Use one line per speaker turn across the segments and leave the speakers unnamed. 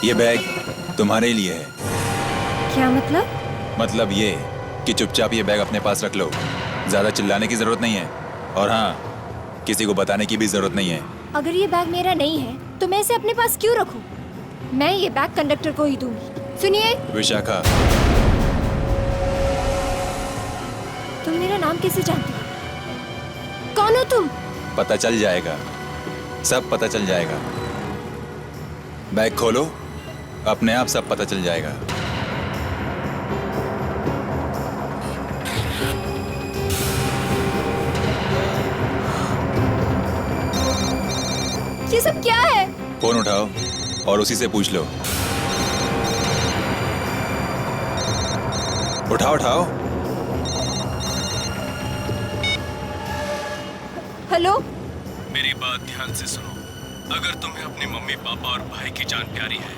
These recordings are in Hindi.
ये बैग तुम्हारे लिए है।
क्या मतलब?
मतलब ये कि चुपचाप ये बैग अपने पास रख लो। ज्यादा चिल्लाने की जरूरत नहीं है, और हाँ, किसी को बताने की भी जरूरत नहीं है।
अगर ये बैग मेरा नहीं है तो मैं इसे अपने पास क्यों रखूं? मैं ये बैग कंडक्टर को ही दूंगी। सुनिए
विशाखा,
तुम मेरा नाम कैसे जानती हो? कौन हो तुम?
पता चल जाएगा, सब पता चल जाएगा। बैग खोलो, अपने आप सब पता चल जाएगा।
ये सब क्या है?
फोन उठाओ और उसी से पूछ लो। उठाओ उठाओ।
हेलो?
मेरी बात ध्यान से सुनो। अगर तुम्हें अपनी मम्मी पापा और भाई की जान प्यारी है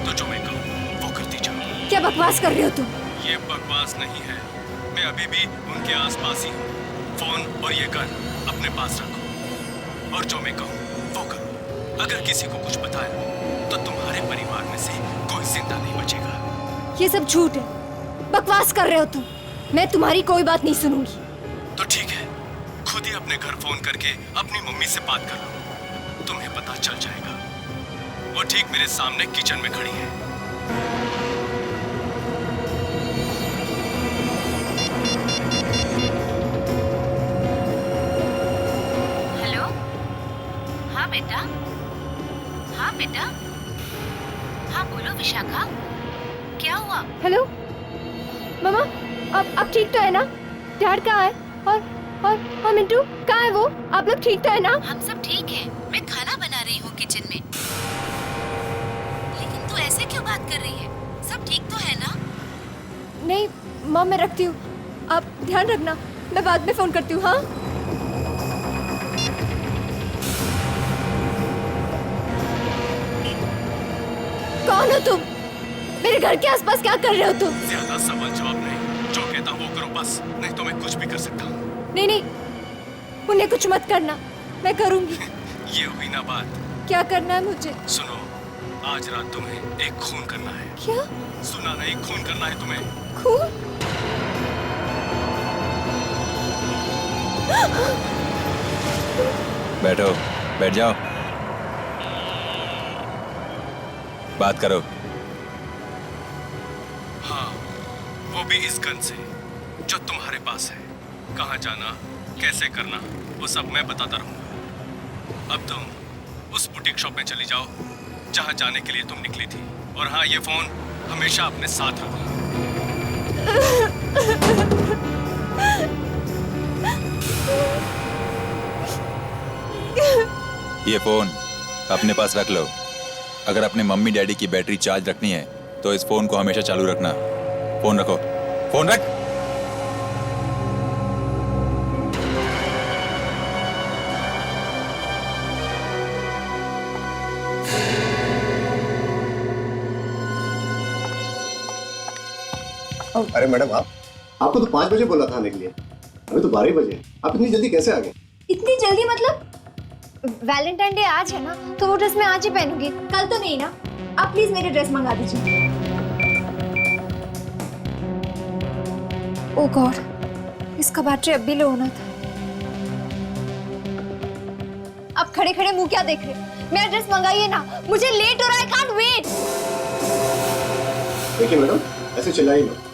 तो जो मैं कहूँ वो करती जाओ।
क्या बकवास कर रहे हो तुम?
ये बकवास नहीं है, मैं अभी भी उनके आसपास ही हूँ। फोन और ये गन अपने पास रखो और जो मैं कहूँ वो करो। अगर किसी को कुछ बताया तो तुम्हारे परिवार में से कोई जिंदा नहीं बचेगा।
ये सब झूठ है, बकवास कर रहे हो तुम। मैं तुम्हारी कोई बात नहीं सुनूंगी।
तो ठीक है, खुद ही अपने घर फोन करके अपनी मम्मी से बात कर लो, तुम्हें पता चल जाएगा। वो ठीक मेरे सामने किचन में खड़ी है।
हेलो? हाँ बेटा, हाँ बेटा, हाँ बोलो विशाखा, क्या हुआ?
हेलो मामा, अब ठीक तो है ना? डैड कहाँ है? और मिंटू कहाँ है? वो आप लोग ठीक तो है ना?
हम सब ठीक है, मैं खाना बना रही हूँ किचन में। लेकिन तू ऐसे क्यों बात कर रही है? सब ठीक तो है ना?
नहीं माँ, मैं रखती हूँ, आप ध्यान रखना, मैं बाद में फोन करती हूँ। हाँ कौन हो तुम? मेरे घर के आसपास क्या कर रहे हो तुम?
ज्यादा सवाल जवाब नहीं, जो कहता हूँ वो करो बस, नहीं तो मैं कुछ भी कर सकता हूँ।
नहीं, उन्हें कुछ मत करना, मैं करूँगी।
ये हुई ना बात।
क्या करना है मुझे?
सुनो, आज रात तुम्हें एक खून करना है।
क्या?
सुना नहीं, खून करना है तुम्हें।
खून?
बैठो, बैठ जाओ, बात करो।
हाँ, वो भी इस गन से जो तुम्हारे पास है। कहाँ जाना, कैसे करना, वो सब मैं बताता रहूंगा। अब तुम उस बुटीक शॉप में चली जाओ जहाँ जाने के लिए तुम निकली थी। और हाँ, ये फोन हमेशा अपने साथ रखना।
ये फोन अपने पास रख लो। अगर अपने मम्मी डैडी की बैटरी चार्ज रखनी है तो इस फोन को हमेशा चालू रखना। फोन रखो, फोन रख।
अरे मैडम, आपको तो 5 बजे बोला था आने के लिए, अभी तो 12 बजे। आप इतनी जल्दी कैसे आ गए?
इतनी जल्दी मतलब? वैलेंटाइन डे आज है ना, तो वो ड्रेस मैं आज ही पहनूंगी, कल तो नहीं ना। आप प्लीज मेरी ड्रेस मंगा दीजिए। ओह गॉड, इसका बैटरी अब भी लो होना था। अब खड़े खड़े मुंह क्या देख रहे? मेरा ड्रेस मंगाइए ना, मुझे लेट हो रहा है, आई कांट वेट।
देखिए मैडम, ऐसे चिल्लाइए मत।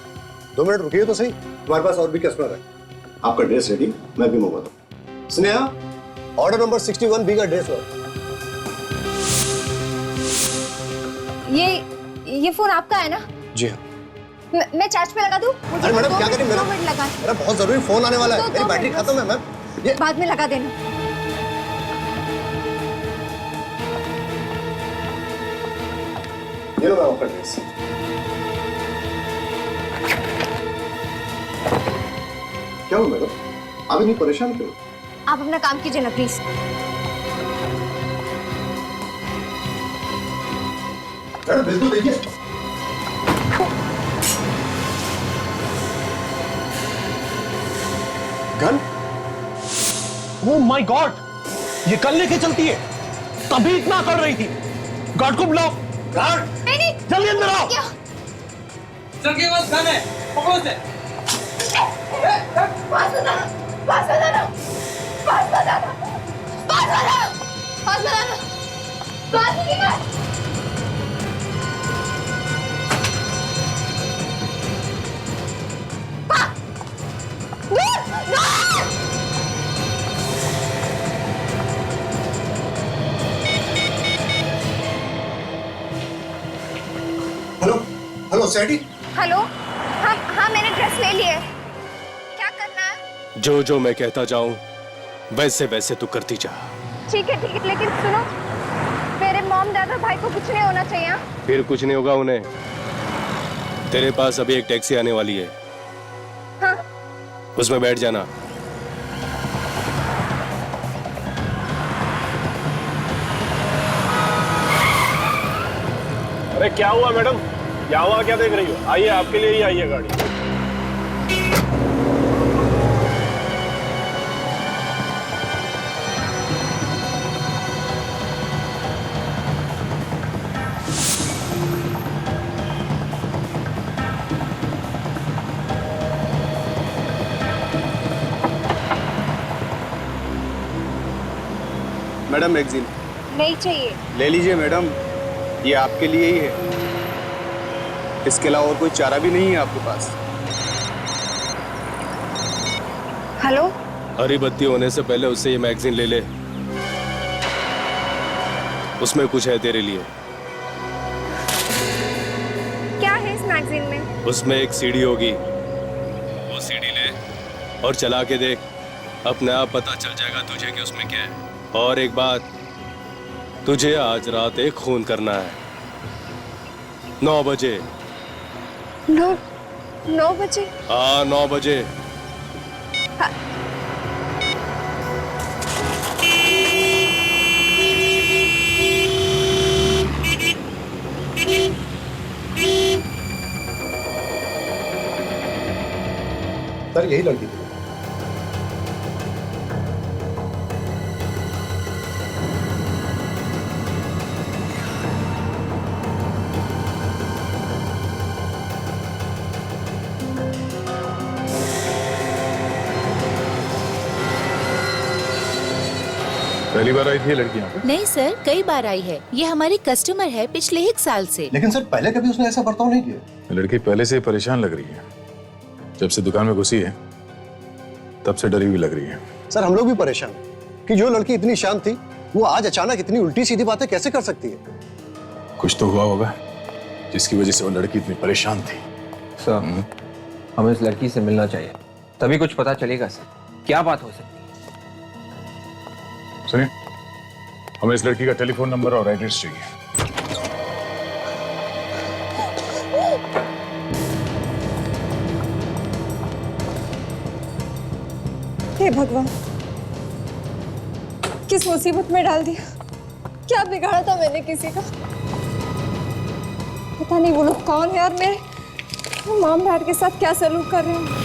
2 मिनट रुकिए तो सही, तुम्हारे पास और भी कस्टमर है। आपका ड्रेस रेडी, मैं भी मंगवाता हूँ। स्नेहा, ऑर्डर नंबर 61B का ड्रेस हो।
ये फोन आपका है ना?
जी हाँ।
मैं चार्ज पे लगा दूं?
अरे मैडम क्या करें,
दो मिनट लगा।
मेरा बहुत जरूरी फोन आने वाला है, मेरी बैटरी खत्म है मैम। ये
बाद में लगा देना।
ये लो मैम आपका ड्रेस। क्या हो मैडम, आप इतनी परेशान क्यों?
आप अपना काम कीजिए ना प्लीज।
मैडम बिल्कुल देखिए। गन?
ओह माय गॉड, ये कल लेके चलती है, तभी इतना कर रही थी। गार्ड को बुलाओ।
नहीं
जल्दी अंदर आओ।
क्या
सर के पास गन है, पकड़ो उसे।
पास बताना पास बताना पास बताना पास बताना पास बताना पास की बात
हेलो हेलो सैडी।
हेलो हाँ हाँ मैंने ड्रेस ले ली है क्या करना है
जो जो मैं कहता जाऊं वैसे वैसे तू करती जा।
ठीक है लेकिन सुनो मेरे मॉम डैड और भाई को कुछ नहीं होना चाहिए हाँ?
फिर कुछ नहीं होगा उन्हें। तेरे पास अभी एक टैक्सी आने वाली है,
हाँ
उसमें बैठ जाना।
अरे क्या हुआ मैडम, यहाँ वहाँ क्या देख रही हो? आइए, आपके लिए ही आई है गाड़ी।
मैडम मैगजीन
नहीं चाहिए
ले लीजिए मैडम, ये आपके लिए ही है। इसके अलावा और कोई चारा भी नहीं है आपके पास।
हेलो
हरी बत्ती होने से पहले उससे ये मैगजीन ले ले, उसमें कुछ है तेरे लिए।
क्या है इस मैगजीन में
उसमें एक सीडी होगी, वो सीडी ले और चला के देख, अपने आप पता चल जाएगा तुझे कि उसमें क्या है। और एक बात, तुझे आज रात एक खून करना है 9 बजे।
9 बजे
हाँ 9 बजे।
सर यही लड़की थी।
पहली बार आई थी ये लड़की यहाँ पे?
नहीं सर, कई बार आई है। ये हमारी कस्टमर है पिछले 1 साल से।
लेकिन सर पहले कभी उसने ऐसा बर्ताव नहीं किया।
लड़की पहले से ही परेशान लग रही है, जब से दुकान में घुसी है तब से डरी हुई लग रही है।
सर हम लोग भी परेशान हैं कि जो लड़की इतनी शांत थी वो आज अचानक इतनी उल्टी सीधी बातें कैसे कर सकती है।
कुछ तो हुआ होगा जिसकी वजह से वो लड़की इतनी परेशान थी।
सर हमें इस लड़की से मिलना चाहिए, तभी कुछ पता चलेगा सर, क्या बात हो सकती है।
सुनिए, हमें इस लड़की का टेलीफोन नंबर और एड्रेस चाहिए।
हे भगवान, किस मुसीबत में डाल दिया। क्या बिगाड़ा था मैंने किसी का, पता नहीं वो लोग कौन है और मेरे मॉम डैड के साथ क्या सलूक कर रहे हैं।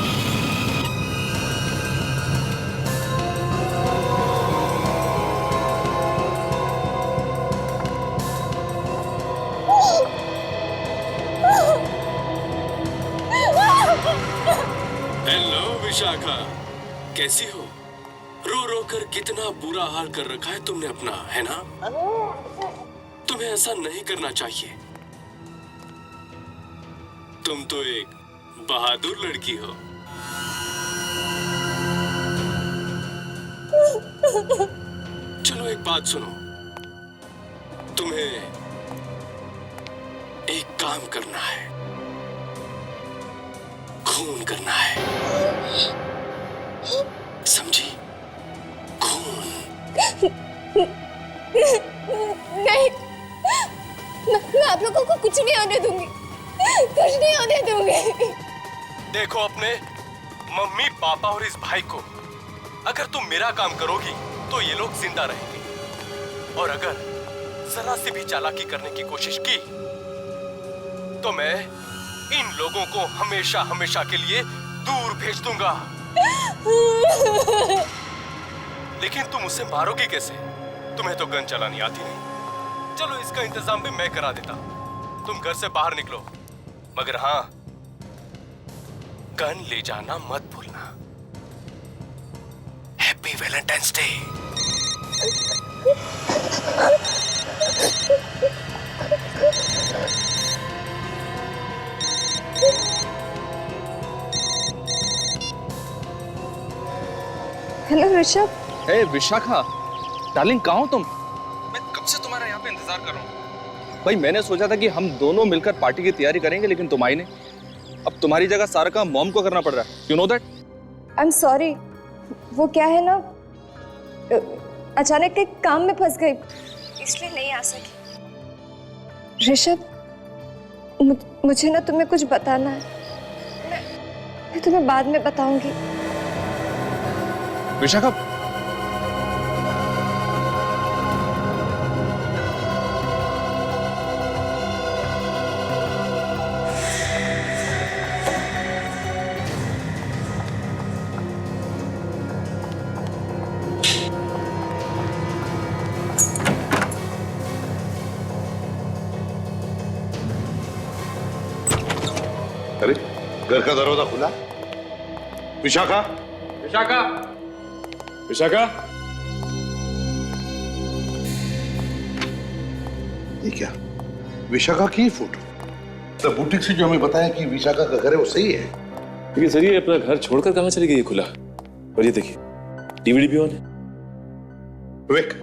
हेलो विशाखा, कैसी हो? रो रो कर कितना बुरा हाल कर रखा है तुमने अपना, है ना? तुम्हें ऐसा नहीं करना चाहिए। तुम तो एक बहादुर लड़की हो। चलो एक बात सुनो, तुम्हें एक काम करना है, खून करना है, समझी? खून।
नहीं, मैं आप लोगों को कुछ नहीं होने दूंगी, कुछ नहीं होने दूंगी।
देखो अपने मम्मी पापा और इस भाई को, अगर तुम मेरा काम करोगी तो ये लोग जिंदा रहेंगे, और अगर जरा सी भी चालाकी करने की कोशिश की तो मैं इन लोगों को हमेशा हमेशा के लिए दूर भेज दूंगा। लेकिन तुम उसे मारोगी कैसे? तुम्हें तो गन चलानी आती नहीं। चलो इसका इंतजाम भी मैं करा देता हूं। तुम घर से बाहर निकलो, मगर हाँ, गन ले जाना मत भूलना। Happy valentine's day.
Hello Rishabh.
Hey Vishakha, darling कहाँ हो तुम? मैं कब से तुम्हारा यहाँ पे इंतजार कर रहा हूँ। भाई मैंने सोचा था कि हम दोनों मिलकर पार्टी की तैयारी करेंगे, लेकिन तुम आई नहीं। अब तुम्हारी जगह सारा काम मॉम को करना पड़ रहा है। You know that?
I am sorry, वो क्या है ना, अचानक एक काम में फंस गई, इसलिए नहीं आ सकी। ऋषभ, मुझे ना तुम्हें कुछ बताना है। मैं तुम्हें बाद में बताऊंगी।
विशाखा,
अरे घर का दरवाजा खुला। विशाखा,
विशाखा,
विशाखा, ये क्या? विशाखा की फोटो? तो बुटीक से जो हमें बताया कि विशाखा का घर है वो सही है?
देखिए सर, ये अपना घर छोड़कर कहाँ चली गई है खुला? और ये देखिए डीवीडी भी ऑन है।
विवेक,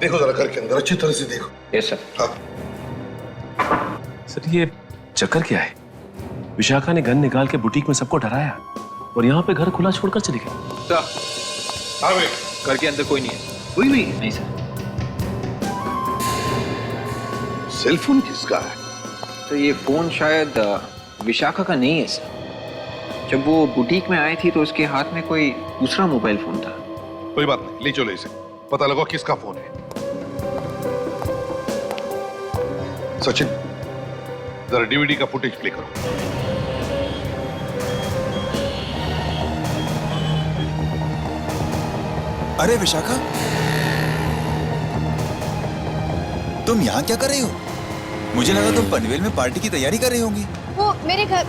देखो जरा घर के अंदर अच्छी तरह से देखो।
Yes sir.
हाँ।
सर ये चक्कर क्या है? विशाखा ने गन निकाल के बुटीक में सबको डराया और यहाँ पे घर खुला छोड़कर चली गई।
सर,
हाँ विवेक,
घर के अंदर कोई नहीं है।
कोई नहीं है?
नहीं सर।
सेलफोन किसका है?
तो ये फोन शायद विशाखा का नहीं है सर। जब वो बुटीक में आई थी तो उसके हाथ में कोई दूसरा मोबाइल फोन था।
कोई बात नहीं, ले चलो इसे, पता लगा किसका फोन है। सचिन, जरा डीवीडी का फुटेज प्ले करो।
अरे विशाखा, तुम यहाँ क्या कर रही हो? मुझे लगा तुम पनवेल में पार्टी की तैयारी कर रही होंगी।
वो मेरे घर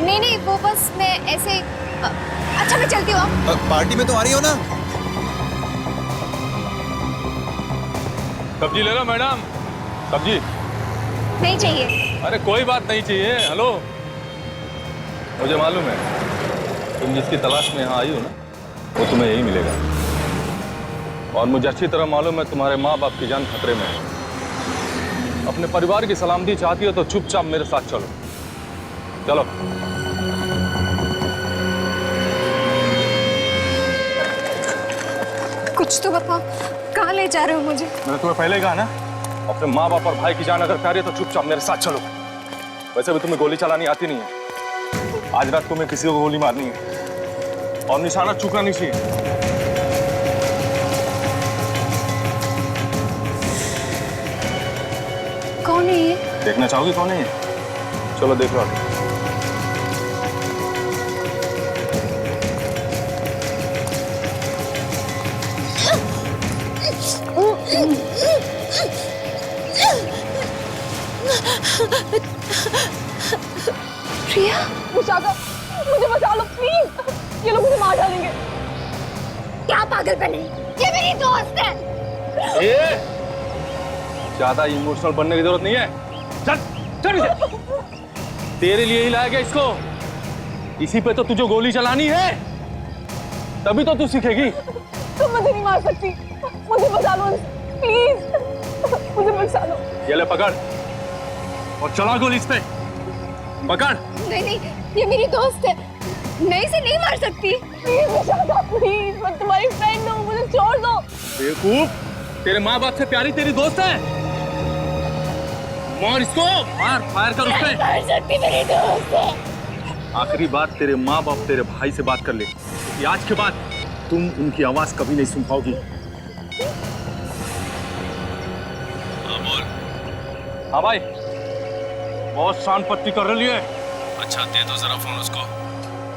नहीं, वो बस मैं ऐसे अच्छा मैं चलती हूँ।
पार्टी में तो आ रही हो ना?
सब्जी ले लो मैडम, सब्जी।
नहीं चाहिए।
अरे कोई बात नहीं चाहिए। हेलो, मुझे मालूम है तुम जिसकी तलाश में यहाँ आई हो ना, वो तुम्हें यही मिलेगा। और मुझे अच्छी तरह मालूम है तुम्हारे माँ बाप की जान खतरे में है। अपने परिवार की सलामती चाहती हो तो चुपचाप मेरे साथ चलो। चलो।
कुछ तो बताओ, कहाँ ले जा रहे हो मुझे?
मैंने तुम्हें पहले कहा ना, अपने माँ बाप और भाई की जान अगर प्यारी है तो चुपचाप मेरे साथ चलो। वैसे भी तुम्हें गोली चलानी आती नहीं है। आज रात तुम्हें किसी को गोली मारनी है और निशाना चूकना नहीं चाहिए।
कौन है ये?
देखना चाहोगी कौन है ये? चलो देख लो आगे।
प्रिया, विशाखा, मुझे बचा लो प्लीज। ये लोग मुझे मार डालेंगे। क्या पागल बने? ये मेरी दोस्त है।
ज्यादा इमोशनल बनने की जरूरत नहीं है। चल चल इसे। तेरे लिए ही लाया गया इसको। इसी पे तो तुझे गोली चलानी है, तभी तो तू सीखेगी।
तुम मुझे नहीं मार सकती, मुझे बचा लो प्लीज, मुझे बचा लो।
ये ले पकड़ और चला गोली इस पे। पकड़।
नहीं नहीं, ये मेरी दोस्त है, मैं इसे नहीं मार सकती। प्लीज विशाखा, प्लीज, मैं तुम्हारी फ्रेंड हूँ, मुझे छोड़ दो।
बेवकूफ, तेरे माँ बाप से प्यारी तेरी दोस्त है। मार इसको, मार, फायर कर उस पे।
मार सकती, मेरी दोस्त है।
आखिरी बात तेरे माँ बाप तेरे भाई से बात कर ले, क्योंकि आज के बाद तुम उनकी आवाज कभी नहीं सुन पाओगी। हाँ बोल। हाँ भाई, बहुत शान पत्ती कर रही है। अच्छा दे दो जरा फोन उसको।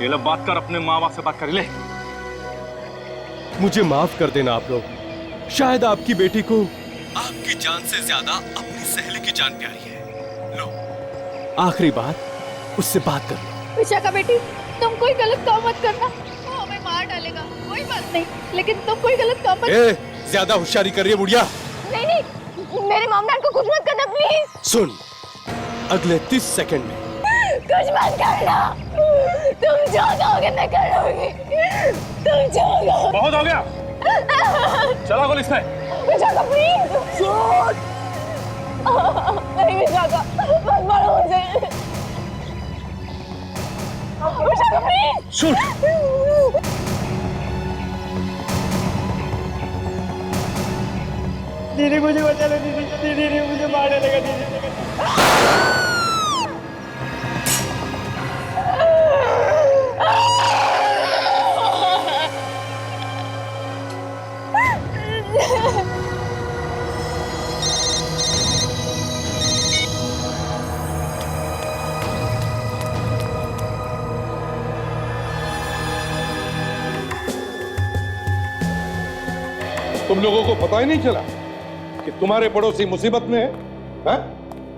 ये लो बात कर, अपने माँ बाप से बात कर ले।
मुझे माफ कर देना आप लोग। शायद आपकी बेटी को
आपकी जान से ज्यादा अपनी सहेली की जान प्यारी है। लो,
आखिरी बात, उससे बात कर लो।
विशाखा बेटी, तुम कोई गलत काम मत करना, वो हमें मार डालेगा। कोई बात नहीं, लेकिन तुम कोई गलत काम मत।
ज्यादा होशियारी कर रही है बुढ़िया।
नहीं नहीं, मेरे मॉम-डैड को कुछ मत करना प्लीज।
सुन, अगले 30 सेकंड में
कुछ मत करना। तुम जो कहोगे मैं करूंगी। तुम जो कहोगे।
बहुत हो गया, चला गोली इसमें।
विशाखा प्लीज। नहीं विशाखा, मत मारो मुझे। विशाखा प्लीज।
शूट।
दीदी मुझे बचा लो, दीदी मुझे मारने लगा, दीदी।
तुम लोगों को पता ही नहीं चला कि तुम्हारे पड़ोसी मुसीबत में है? हा?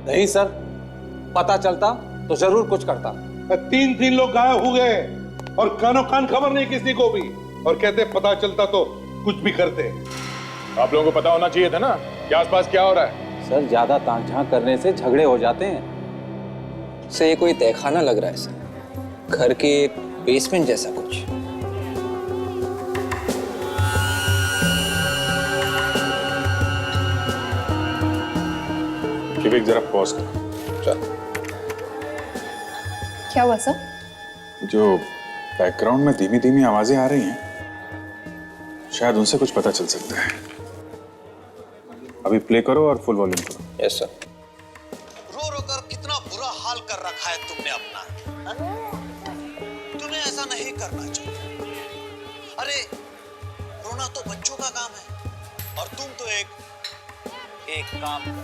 नहीं सर, पता चलता तो जरूर कुछ करता।
3 लोग गायब हो गए और कानो कान खबर नहीं किसी को भी, और कहते पता चलता तो कुछ भी करते।
आप लोगों को पता होना चाहिए था ना कि आसपास क्या हो रहा है।
सर, ज्यादा ताक झांक करने से झगड़े हो जाते हैं।
सर, ये कोई तहखाना लग रहा है सर, घर के बेसमेंट जैसा कुछ।
विवेक जरा पॉज कर। चल।
क्या हुआ सर?
जो बैकग्राउंड में धीमी धीमी आवाजें आ रही हैं, शायद उनसे कुछ पता चल सकता है। अभी प्ले करो और फुल वॉल्यूम करो।
Yes sir.
रो रो कर कितना बुरा हाल कर रखा है तुमने अपना। तुम्हें ऐसा नहीं करना चाहिए। अरे रोना तो बच्चों का काम है, और तुम तो एक काम कर।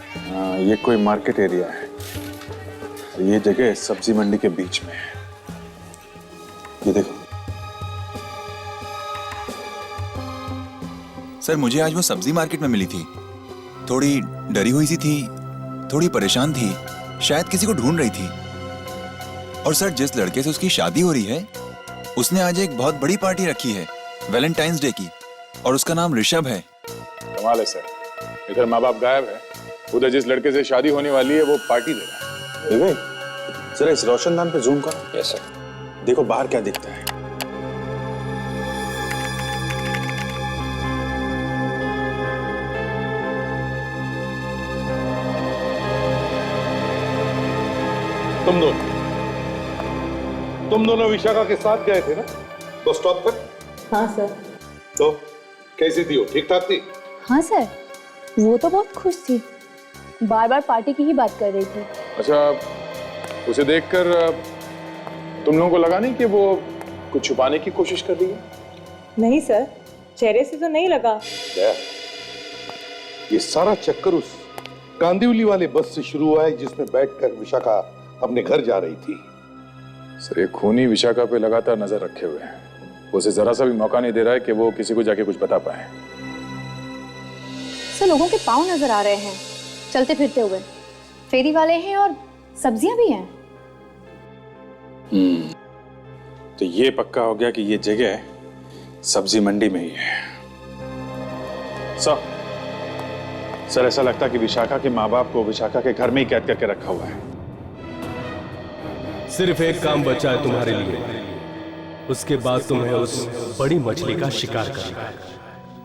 ये कोई मार्केट एरिया है, ये जगह सब्जी मंडी के बीच में है। ये देखो
सर, मुझे आज वो सब्जी मार्केट में मिली थी। थोड़ी डरी हुई सी थी, थोड़ी परेशान थी, शायद किसी को ढूंढ रही थी। और सर, जिस लड़के से उसकी शादी हो रही है, उसने आज एक बहुत बड़ी पार्टी रखी है, वैलेंटाइंस डे की, और उसका नाम ऋषभ है।
कमाल है सर, इधर माँ बाप गायब है, उधर जिस लड़के से शादी होने वाली है वो पार्टी दे रहा है। विवेक, जरा इस रोशनदान पे जूम करो।
Yes sir.
देखो बाहर क्या दिखता है।
तुम दोनों विशाखा के साथ गए थे ना बस स्टॉप तक?
हाँ सर।
तो कैसी थी वो? ठीक ठाक थी?
हाँ सर, वो तो बहुत खुश थी, बार बार पार्टी की ही बात कर रही थी।
अच्छा, उसे देखकर तुम लोगों को लगा नहीं कि वो कुछ छुपाने की कोशिश कर रही है?
नहीं सर, चेहरे से तो नहीं लगा।
ये सारा चक्कर उस कांदिवली वाले बस से शुरू हुआ है जिसमें बैठकर विशाखा अपने घर जा रही थी।
सर, एक खूनी विशाखा पे लगातार नजर रखे हुए हैं, उसे जरा सा भी मौका नहीं दे रहा है कि वो किसी को जाके कुछ बता पाए।
सर, लोगों के पाँव नजर आ रहे हैं चलते फिरते हुए, फेरी वाले हैं और सब्जियां भी हैं।
तो ये पक्का हो गया कि ये जगह सब्जी मंडी में ही है। सर, ऐसा लगता है कि विशाखा के माँ बाप को विशाखा के घर में ही कैद करके रखा हुआ है।
सिर्फ एक काम बचा है तुम्हारे लिए, उसके बाद तुम्हें उस बड़ी मछली का शिकार करना है।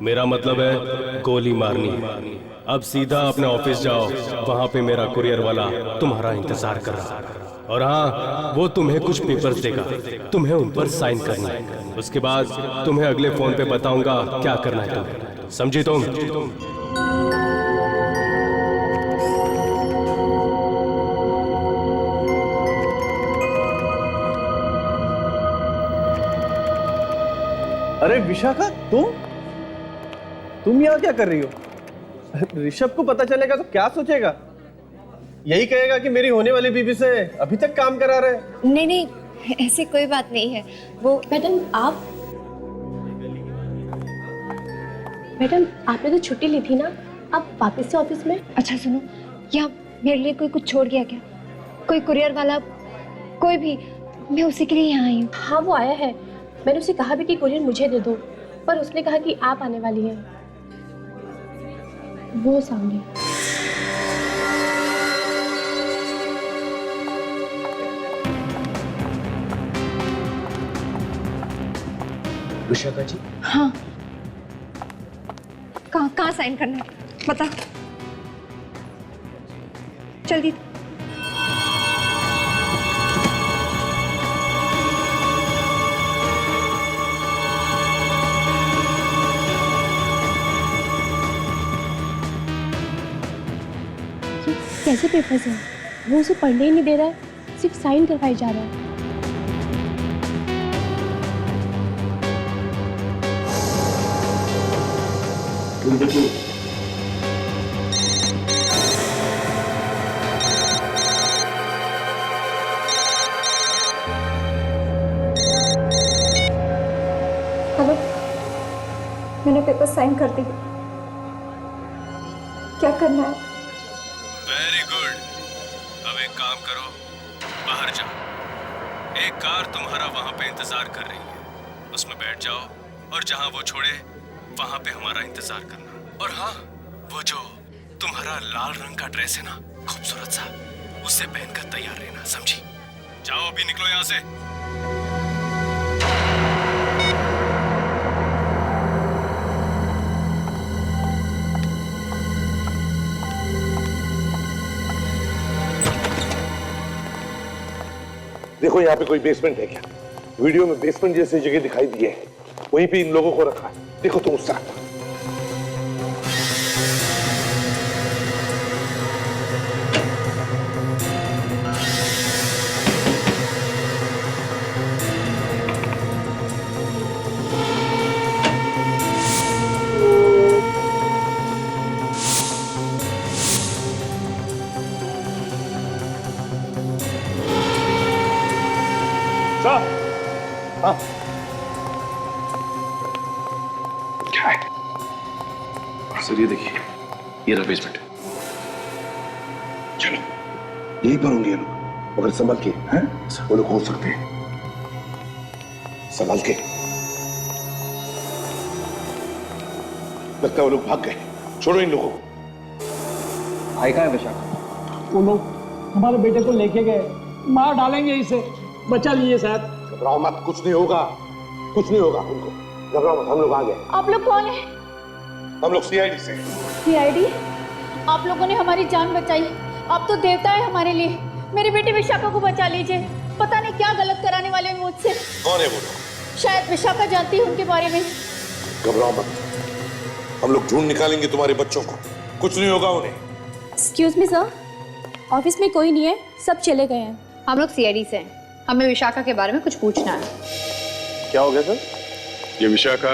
मेरा मतलब है गोली मारनी है। अब सीधा अपने ऑफिस जाओ, वहां पे मेरा कुरियर वाला तुम्हारा इंतजार कर रहा है। और हाँ, वो तुम्हें कुछ पेपर्स देगा, तुम्हें उन पर साइन करना है। उसके बाद तुम्हें अगले फोन पे बताऊंगा क्या करना है तुम्हें, समझी तुम?
अरे विशाखा, तुम यहाँ क्या कर रही हो? ऋषभ को पता चलेगा तो क्या सोचेगा? यही कहेगा कि मेरी होने वाली बीवी से अभी तक काम करा रहे।
नहीं नहीं, ऐसी कोई बात नहीं है। वो
मैडम आपने तो छुट्टी ली थी ना, आप वापस से ऑफिस में?
अच्छा सुनो, यहाँ मेरे लिए कोई कुछ छोड़ गया क्या? कोई कुरियर वाला, कोई भी? मैं उसी के लिए यहाँ आई हूँ।
हाँ वो आया है, मैंने उसे कहा भी कि कुरियर मुझे दे दो, पर उसने कहा कि आप आने वाली हैं। वो सामने।
विशाखा जी?
हाँ, कहाँ साइन करना है बता जल्दी।
कैसे पेपर्स हैं? वो उसे पढ़ने ही नहीं दे रहा है, सिर्फ साइन करवाई जा रहा है।
हेलो, मैंने पेपर साइन कर दी। क्या करना है?
Very good. अब एक काम करो, बाहर जाओ। एक कार तुम्हारा वहां पे इंतजार कर रही है, उसमें बैठ जाओ और जहां वो छोड़े वहां पे हमारा इंतजार करना। और हाँ, वो जो तुम्हारा लाल रंग का ड्रेस है ना, खूबसूरत सा, उससे पहनकर तैयार रहना, समझी? जाओ अभी निकलो यहाँ से।
देखो यहाँ पे कोई बेसमेंट है क्या? वीडियो में बेसमेंट जैसी जगह दिखाई दी है, वहीं पे इन लोगों को रखा है। देखो तुम उस तरफ। हाँ।
क्या है सर? ये देखिए, ये रहा बेसमेंट।
चलो यही पर होंगे ये लोग, मगर संभल के। हैं? वो लोग हो सकते हैं, संभल के। लगता है वो लोग भाग गए। छोड़ो इन लोगों को।
भाई कहाँ है विशाखा?
वो लोग हमारे बेटे को लेके गए, मार डालेंगे इसे, बचा लिए शायद।
घबराओ मत, कुछ नहीं होगा, कुछ नहीं होगा उनको। घबराओ मत, हम लोग आ गए।
आप लोग कौन है?
हम लोग सीआईडी से।
सीआईडी? आप लोगों ने हमारी जान बचाई, आप तो देवता है हमारे लिए। मेरे बेटे विशाखा को बचा लीजिए, पता नहीं क्या गलत कराने वाले हैं मुझसे।
कौन है वो लोग?
शायद विशाखा जानती है उनके बारे में।
घबराओ मत, हम लोग ढूंढ निकालेंगे तुम्हारे बच्चों को, कुछ नहीं होगा उन्हें।
एक्सक्यूज मी सर, ऑफिस में कोई नहीं है, सब चले गए हैं।
हम लोग सीआईडी से हैं, हमें विशाखा के बारे में कुछ पूछना है।
क्या हो गया सर? ये विशाखा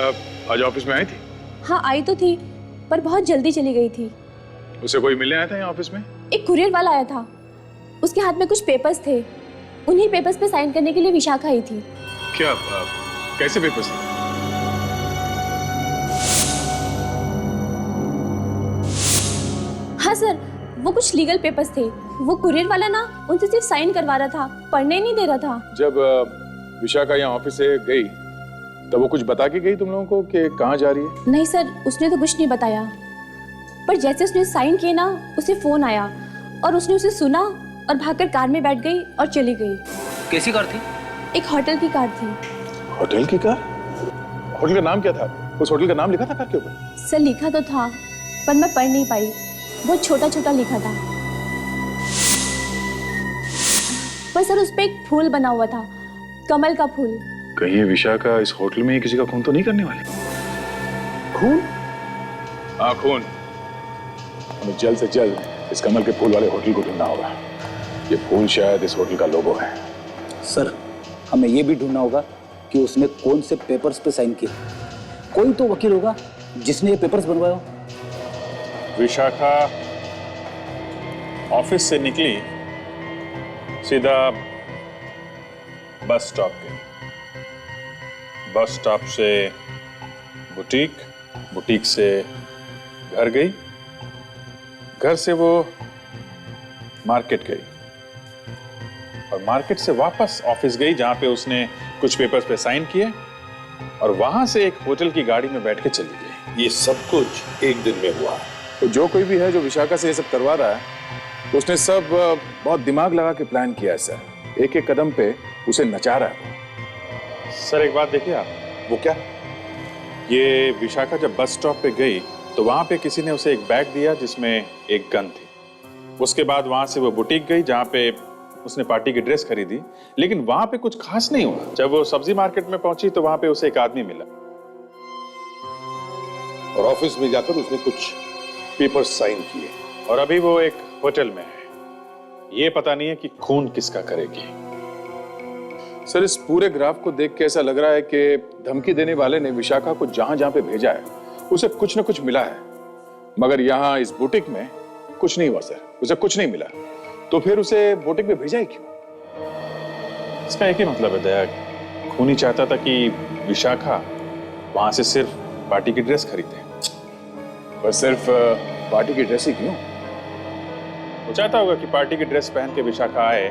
आज ऑफिस में आई थी?
हाँ आई तो थी, पर बहुत जल्दी चली गई थी।
उसे कोई मिलने आया था यहाँ ऑफिस में?
एक कुरियर वाला आया था, उसके हाथ में कुछ पेपर्स थे, उन्हीं पेपर्स पे साइन करने के लिए विशाखा आई थी।
क्या कैसे पेपर्स थे?
हाँ सर, वो कुछ लीगल पेपर्स थे। वो कुरियर वाला ना उनसे सिर्फ साइन करवा रहा था, पढ़ने नहीं दे रहा था।
जब विशाखा यहाँ ऑफिस से गई तब वो कुछ बता के गई तुम लोगों को कि कहाँ जा रही है?
नहीं सर, उसने तो कुछ नहीं बताया, पर जैसे उसने साइन किए ना, उसे फोन आया और उसने उसे सुना और भागकर कार में बैठ गई और चली गई।
कैसी कार थी?
एक होटल की कार थी।
होटल की कार? होटल का नाम क्या था? उस होटल का नाम लिखा था कार के ऊपर?
सर लिखा तो था, पर मैं पढ़ नहीं पाई, बहुत छोटा छोटा लिखा था। पर सर उस पे एक फूल बना हुआ था, कमल का फूल।
कहीं विशाखा इस होटल में किसी का खून तो नहीं करने वाली?
खून?
हाँ खून। हमें जल्द से जल्द इस कमल के फूल वाले होटल को ढूंढना होगा। ये फूल शायद इस होटल का लोगो है।
सर हमें ये भी ढूंढना होगा कि उसने कौन से पेपर्स पे साइन किए। कोई तो वकील होगा जिसने ये पेपर्स बनवाए हो।
विशाखा ऑफिस से निकली, सीधा बस स्टॉप गई, बस स्टॉप से बुटीक, बुटीक से घर गई घर से वो मार्केट गई और मार्केट से वापस ऑफिस गई, जहां पे उसने कुछ पेपर्स पे साइन किए और वहां से एक होटल की गाड़ी में बैठ के चली गई।
ये सब कुछ एक दिन में हुआ।
तो जो कोई भी है जो विशाखा से ये सब करवा रहा है, तो उसने सब बहुत दिमाग लगा के प्लान किया है सर। एक एक कदम पे उसे नचा रहा है। सर एक बात देखिए आप।
वो क्या?
ये विशाखा जब बस स्टॉप पे गई तो वहां पे किसी ने उसे एक बैग दिया जिसमें एक गन थी। उसके बाद वहां से वो बुटीक गई जहां पे उसने पार्टी की ड्रेस खरीदी, लेकिन वहां पे कुछ खास नहीं हुआ। जब वो सब्जी मार्केट में पहुंची तो वहां पे उसे एक आदमी मिला
और ऑफिस में जाकर उसने कुछ पेपर साइन किए
और अभी वो एक होटल में है। ये पता नहीं है कि खून किसका करेगी। सर इस पूरे ग्राफ को देख के ऐसा लग रहा है कि धमकी देने वाले ने विशाखा को जहां जहां पे भेजा है उसे कुछ न कुछ मिला है, मगर यहां इस बुटीक में कुछ नहीं हुआ सर। उसे कुछ नहीं मिला, तो फिर उसे बुटीक में भेजा ही क्यों? इसका एक ही मतलब है दया, खूनी चाहता था कि विशाखा वहां से सिर्फ पार्टी की ड्रेस खरीदे। पर सिर्फ पार्टी की ड्रेस ही क्यों? वो चाहता होगा कि पार्टी की ड्रेस पहन के विशाखा आए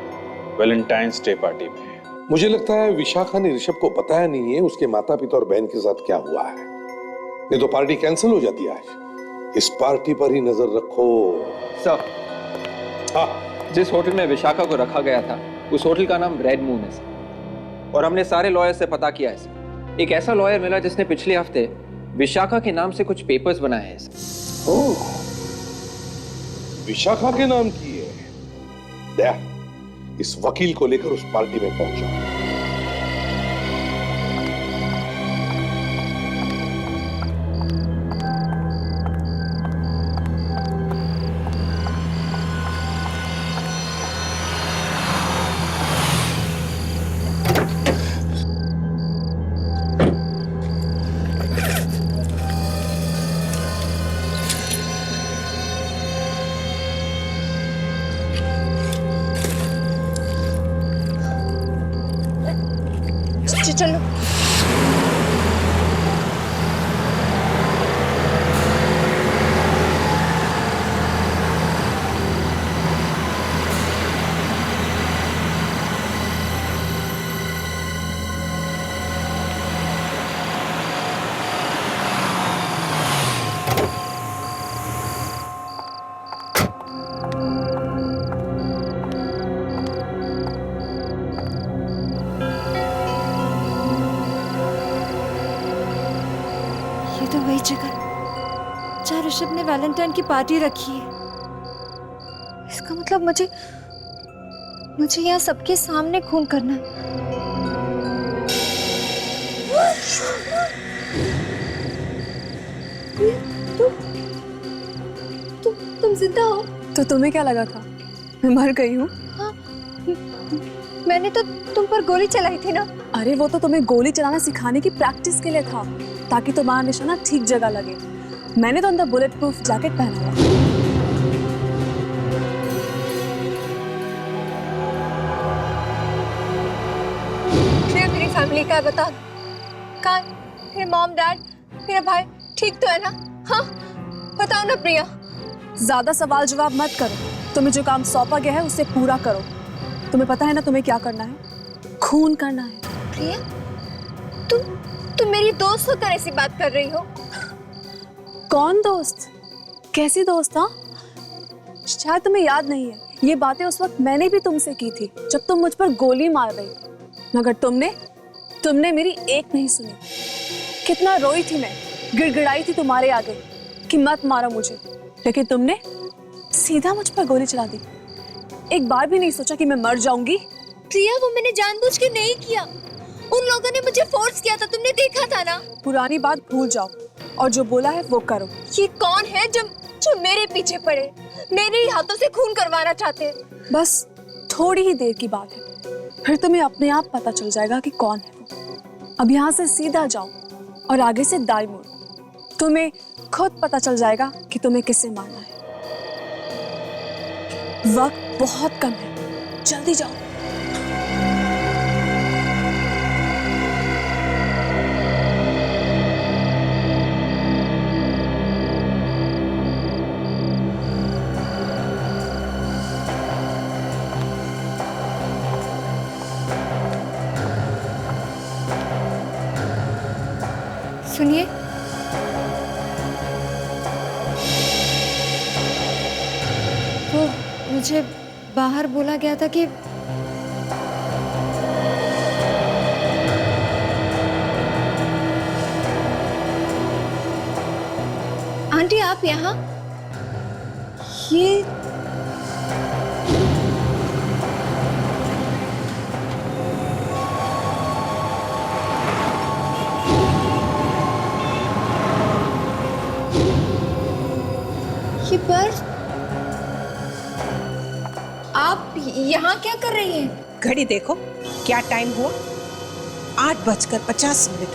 वैलेंटाइंस डे पार्टी में।
मुझे लगता है विशाखा ने ऋषभ को बताया नहीं है उसके माता पिता और बहन के साथ क्या हुआ है, नहीं तो पार्टी कैंसिल हो जाती है आज। इस पार्टी पर ही नजर रखो
सर।
हाँ,
जिस होटल में विशाखा को रखा गया था उस होटल का नाम रेड मून है सर। और हमने सारे लॉयर से पता किया है सर। एक ऐसा लॉयर मिला जिसने पिछले हफ्ते विशाखा के नाम से कुछ पेपर्स बनाए हैं सर।
ओह, विशाखा के नाम की है। दया, इस वकील को लेकर उस पार्टी में पहुंचा।
चलो वही जगह जहाँ ऋषभ ने वैलेंटाइन की पार्टी रखी है। इसका मतलब मुझे यहाँ सबके सामने खून करना है। तुम जिंदा हो?
तो तुम्हें क्या लगा था मैं मर गई हूँ?
हाँ, मैंने तो तुम पर गोली चलाई थी ना।
अरे वो तो तुम्हें गोली चलाना सिखाने की प्रैक्टिस के लिए था, ताकि तुम्हारा निशाना ठीक जगह लगे। मैंने तो अंदर बुलेट प्रूफ जैकेट पहना हुआ।
क्या मेरी फैमिली का है बता? कहाँ? मेरे मॉम डैड, मेरा भाई ठीक तो है ना? हाँ बताओ ना प्रिया।
ज्यादा सवाल जवाब मत करो। तुम्हें जो काम सौंपा गया है उसे पूरा करो। तुम्हें पता है ना तुम्हें क्या करना है? खून करना है।
प्रिया, तुम मेरी दोस्त होकर ऐसी बात कर रही हो?
कौन दोस्त? कैसी दोस्त? हाँ, शायद तुम्हें याद नहीं है, ये बातें उस वक्त मैंने भी तुमसे की थी जब तुम मुझ पर गोली मार रही थी, मगर तुमने मेरी एक नहीं सुनी। कितना रोई थी मैं, गिड़गिड़ाई थी तुम्हारे आगे कि मत मारो मुझे, लेकिन तुमने सीधा मुझ पर गोली चला दी। एक बार भी नहीं सोचा कि मैं मर जाऊंगी।
प्रिया, वो मैंने जानबूझ के नहीं किया, उन लोगों ने मुझे फोर्स किया था, तुमने देखा था ना।
पुरानी बात भूल जाओ और जो बोला है वो करो।
ये कौन है जो मेरे पीछे पड़े, मेरे ही हाथों से खून करवाना चाहते हैं?
बस थोड़ी ही देर की बात है, फिर तुम्हें अपने आप पता चल जाएगा कि कौन है वो। अब यहाँ से सीधा जाओ और आगे से दाईं मुड़, तुम्हें खुद पता चल जाएगा कि तुम्हें किससे मारना है। वक्त बहुत कम है, जल्दी जाओ।
सुनिए, वो मुझे बाहर बोला गया था कि आंटी आप यहाँ? ये पर्स आप यहाँ क्या कर रही हैं?
घड़ी देखो, क्या टाइम हुआ? 8:50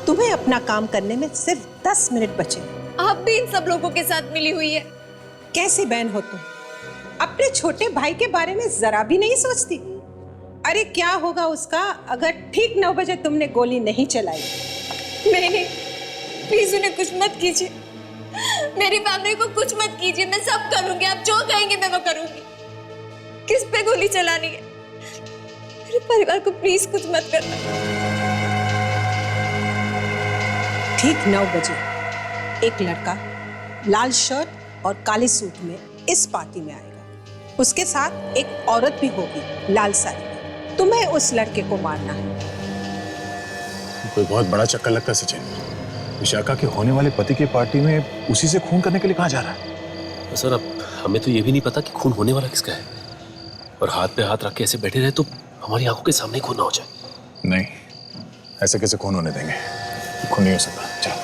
तुम्हें अपना काम करने में सिर्फ 10 मिनट बचे।
आप भी इन सब लोगों के साथ मिली हुई है।
कैसी बहन हो तुम? अपने छोटे भाई के बारे में जरा भी नहीं सोचती? अरे क्या होगा उसका अगर ठीक 9 बजे तुमने गोली नहीं चलाई?
नहीं, प्लीज उन्हें कुछ मत कीजिए, मेरी फैमिली को कुछ मत कीजिए, मैं सब करूंगी, आप जो कहेंगे मैं वो करूंगी। किस पे गोली चलानी है? मेरे परिवार को प्लीज कुछ मत करना।
ठीक 9 बजे एक लड़का लाल शर्ट और काले सूट में इस पार्टी में आएगा। उसके साथ एक औरत भी होगी लाल साड़ी में। तुम्हें उस लड़के को मारना है।
कोई बहुत बड़ा चक्कर लगता है सचिन। विशाखा के होने वाले पति की पार्टी में उसी से खून करने के लिए कहाँ जा रहा है?
सर अब हमें तो ये भी नहीं पता कि खून होने वाला किसका है, और हाथ पे हाथ रख के ऐसे बैठे रहे तो हमारी आंखों के सामने खून ना हो जाए।
नहीं, ऐसे कैसे खून होने देंगे? खून नहीं हो सकता। चलो।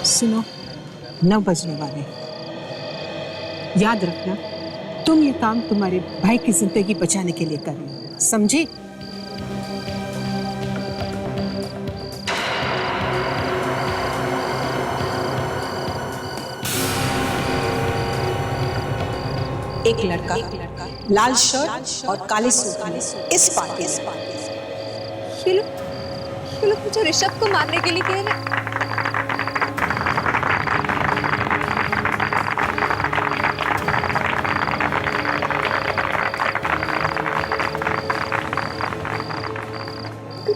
सुनो, 9 बजने वाले। याद रखना, तुम ये काम तुम्हारे भाई की जिंदगी बचाने के लिए कर रही हो, समझी? एक लड़का लाल शर्ट और काले सूट में इस पार्टी में।
ये लोग मुझे ऋषभ को मारने के लिए कह रहे हैं।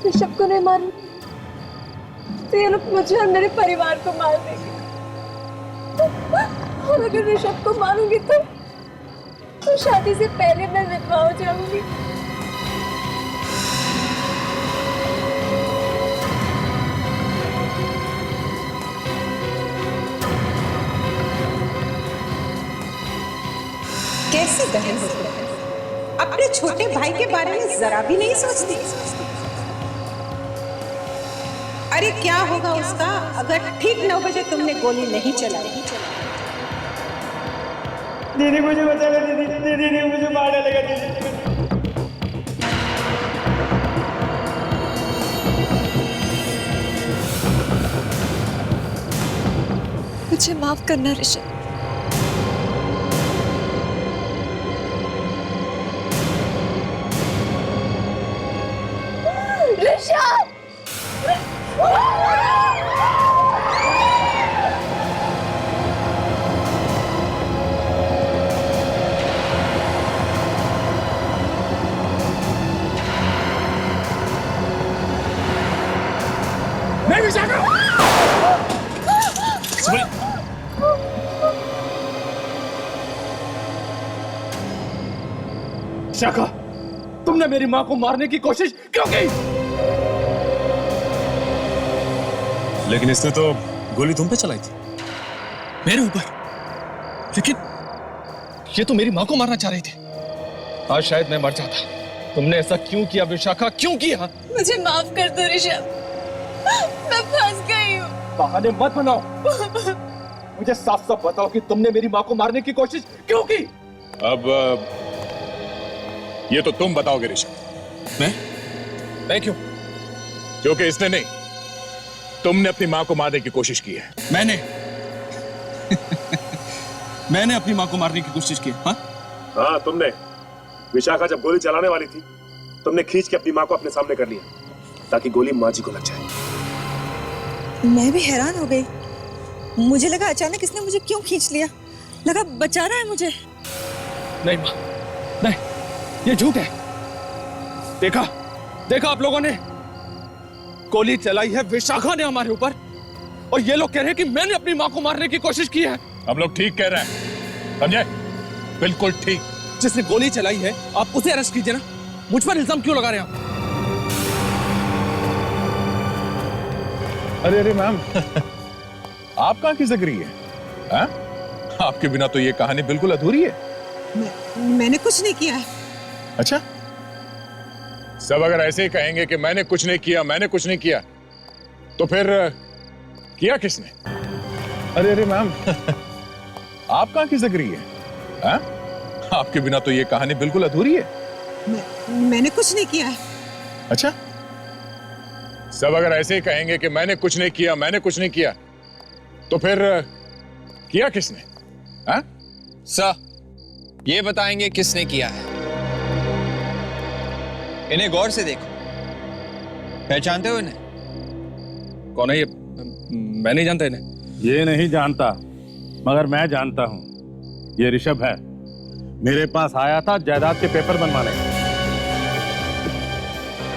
ऋषभ को नहीं मारूं तो ये लोग मुझे और मेरे परिवार को मार देंगे। और अगर ऋषभ को मारूंगी तो शादी से पहले मैं विधवा हो जाऊंगी।
कैसी बहन हो तुम? अपने छोटे भाई के बारे में जरा भी नहीं सोचती? अरे क्या होगा उसका अगर ठीक 9 बजे तुमने गोली नहीं चलाई?
दीदी मुझे बचा ले, दीदी मुझे मारने लगा, दीदी।
मुझे माफ करना ऋषभ। ऋषभ!
विशाखा, तुमने मेरी माँ को मारने की कोशिश क्यों की?
लेकिन इसने तो गोली तुम पे चलाई थी।
मेरे ऊपर? लेकिन ये तो मेरी माँ को मारना चाह रही थी। आज शायद मैं मर जाता। तुमने ऐसा क्यों किया विशाखा, क्यों किया?
मुझे माफ कर दो ऋषभ, मैं फंस गई हूँ।
बहाने मत बनाओ। मुझे साफ साफ बताओ कि तुमने मेरी माँ को मारने की कोशिश क्यों की?
अब ये तो तुम बताओगे ऋषभ।
मैं क्यों?
क्योंकि इसने नहीं, तुमने अपनी माँ को मारने की कोशिश की है।
मैंने अपनी माँ को मारने की कोशिश की?
हाँ तुमने। विशाखा जब गोली चलाने वाली थी, तुमने खींच के अपनी माँ को अपने सामने कर लिया। ताकि गोली माँ जी को लग जाए।
मैं भी हैरान हो गई। मुझे लगा अचानक इसने मुझे क्यों खींच लिया, लगा बचा रहा है मुझे।
नहीं माँ, नहीं, ये झूठ है। देखा देखा आप लोगों ने, गोली चलाई है विशाखा ने हमारे ऊपर, और ये लोग कह रहे हैं कि मैंने अपनी माँ को मारने की कोशिश की है।
हम लोग ठीक कह रहे हैं, समझे? बिल्कुल ठीक।
जिसने गोली चलाई है आप उसे अरेस्ट कीजिए ना, मुझ पर इल्जाम क्यों लगा रहे हैं आप?
अरे अरे मैम, आप कहाँ की जिक्री है? हाँ? आपके बिना तो ये कहानी बिल्कुल अधूरी है।
मैंने कुछ नहीं किया है।
अच्छा, सब अगर ऐसे ही कहेंगे कि मैंने कुछ नहीं किया, मैंने कुछ नहीं किया, तो फिर किया किसने? अरे अरे मैम, आप कहाँ की जिक्री है? हाँ? आपके बिना तो ये कहानी बिल्कुल अधूरी है।
मैंने कुछ नहीं किया है।
अच्छा, सब अगर ऐसे ही कहेंगे कि मैंने कुछ नहीं किया, मैंने कुछ नहीं किया, तो फिर किया किसने? हाँ?
सर, ये बताएंगे किसने किया है। इन्हें गौर से देखो, पहचानते हो इन्हें?
कौन है ये? मैं नहीं जानता इन्हें।
ये नहीं जानता, मगर मैं जानता हूं। ये ऋषभ है, मेरे पास आया था जायदाद के पेपर बनवाने।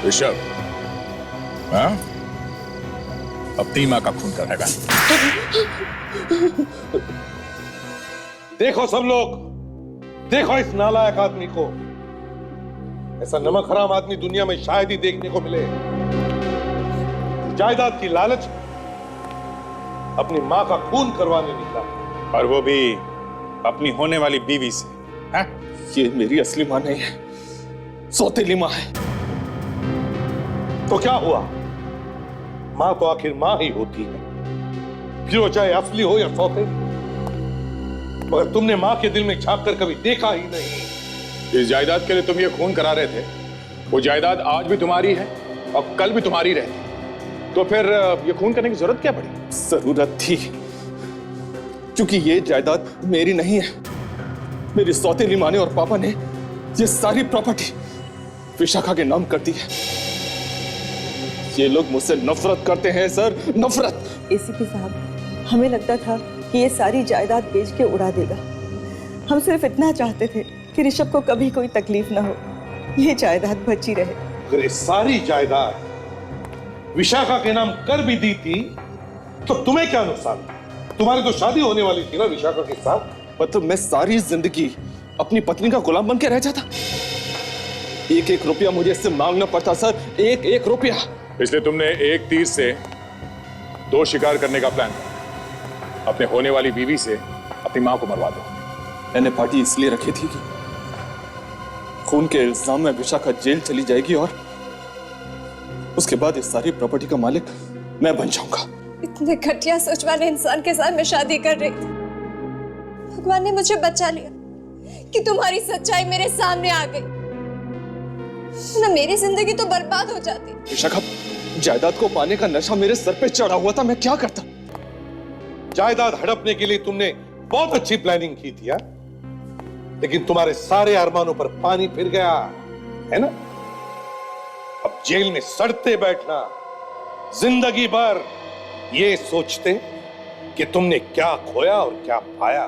ऋषभ? हाँ? अपनी माँ का खून करेगा।
देखो सब लोग, देखो इस नालायक आदमी को। ऐसा नमक हराम आदमी दुनिया में शायद ही देखने को मिले। जायदाद की लालच अपनी मां का खून करवाने निकला,
और वो भी अपनी होने वाली बीवी से।
है? ये मेरी असली मां नहीं है, सौतेली मां है।
तो क्या हुआ? मां तो आखिर मां ही होती है, फिर वो चाहे असली हो या सौतेली। मगर तुमने मां के दिल में झांक कर कभी देखा ही नहीं।
इस जायदाद के लिए तुम ये खून करा रहे थे, वो जायदाद आज भी तुम्हारी है और कल भी तुम्हारी रहती, तो फिर ये खून करने की जरूरत क्या पड़ी?
जरूरत थी, क्योंकि ये जायदाद मेरी नहीं है। मेरी सौतेली माँ ने और पापा ने ये सारी प्रॉपर्टी विशाखा के नाम कर दी है। ये लोग मुझसे नफरत करते हैं सर, नफरत।
एसीपी साहब, हमें लगता था कि ये सारी जायदाद बेच के उड़ा देगा। हम सिर्फ इतना चाहते थे कि ऋषभ को कभी कोई तकलीफ ना हो, ये जायदाद बची रहे।
अगर ये सारी जायदाद विशाखा के नाम कर भी दी थी तो तुम्हें क्या नुकसान? तुम्हारी तो शादी होने वाली थी ना विशाखा के साथ।
मतलब मैं सारी जिंदगी अपनी पत्नी का गुलाम बन के रह जाता। एक एक रुपया मुझे इससे मांगना पड़ता सर, एक एक रुपया।
इसलिए तुमने एक तीर से दो शिकार करने का प्लान किया। अपने होने वाली बीवी से अपनी मां को मरवा दो।
मैंने पार्टी इसलिए रखी थी कि खून के इल्जाम में विशाखा जेल चली जाएगी और उसके बाद इस सारी प्रॉपर्टी का मालिक मैं बन जाऊंगा।
इतने घटिया सोच वाले इंसान के साथ मैं शादी कर रही थी। भगवान ने मुझे बचा लिया कि तुम्हारी सच्चाई मेरे सामने आ गई, ना मेरी जिंदगी तो बर्बाद हो जाती।
विशाखा, जायदाद को पाने का नशा मेरे सर पे चढ़ा हुआ था, मैं क्या करता?
जायदाद हड़पने के लिए तुमने बहुत अच्छी प्लानिंग की थी, लेकिन तुम्हारे सारे अरमानों पर पानी फिर गया है ना। अब जेल में सड़ते बैठना, जिंदगी भर ये सोचते कि तुमने क्या खोया और क्या पाया।